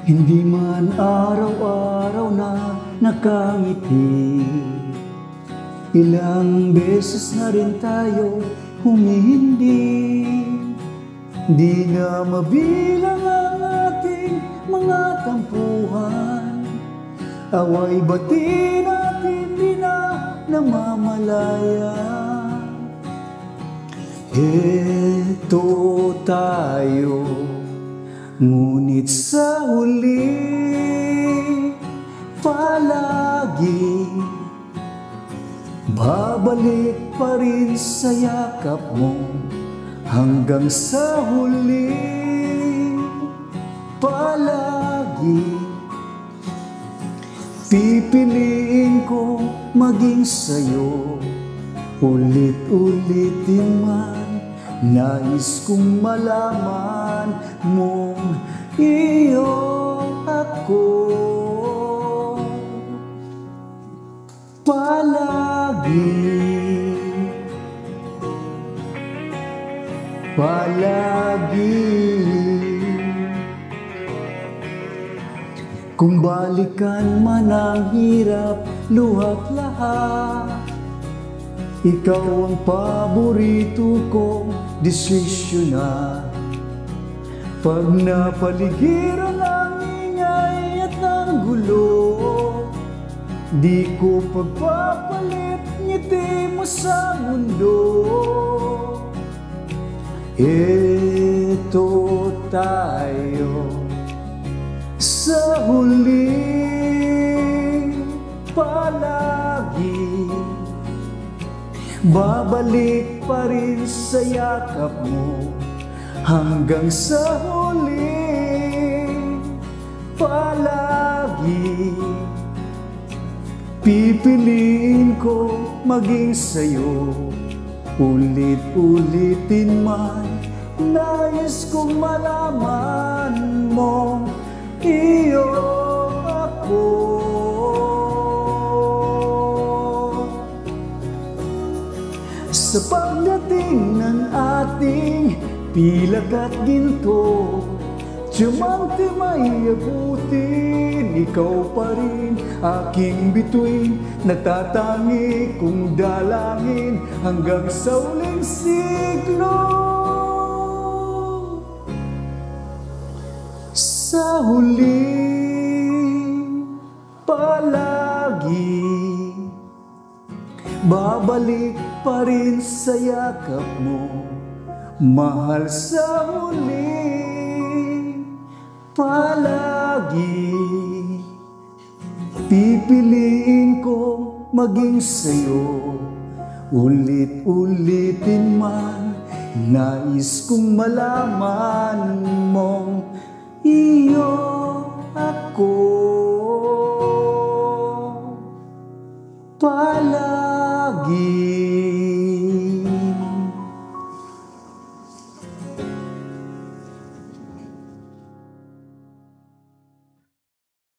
Hindi man araw-araw na nakangiti, ilang beses na rin tayo humihindi. Di na mabilang ang ating mga tampuhan, away bati natin di na namamalaya. Eto tayo, ngunit sa huli palagi babalik pa rin sa yakap mo. Hanggang sa huli palagi pipiliin ko maging sa'yo. Ulit-ulitin man, nais kong malaman mong iyo ako. Palagi, palagi. Kung balikan man ang hirap, luhat lahat, ikaw ang paborito kong desisyonan. Pag napaligiran ang ingay at ng gulo, di ko pagpapalit ngiti mo sa mundo. Eto tayo sa huli palagi, babalik pa rin sa yakap mo. Hanggang sa huli palagi pipiliin ko maging sa'yo. Ulit-ulitin man, nais kong malaman mo iyo ako. Sa pagdating ng ating pilak at ginto, diamante may abutin, ikaw pa rin aking bituin. Natatangi kong dalangin hanggang sa uling siglo. Sa huli palagi babalik pa rin sa yakap mo. Mahal sa huli palagi pipiliin ko maging sa'yo. Ulit-ulitin man, nais kong malaman mong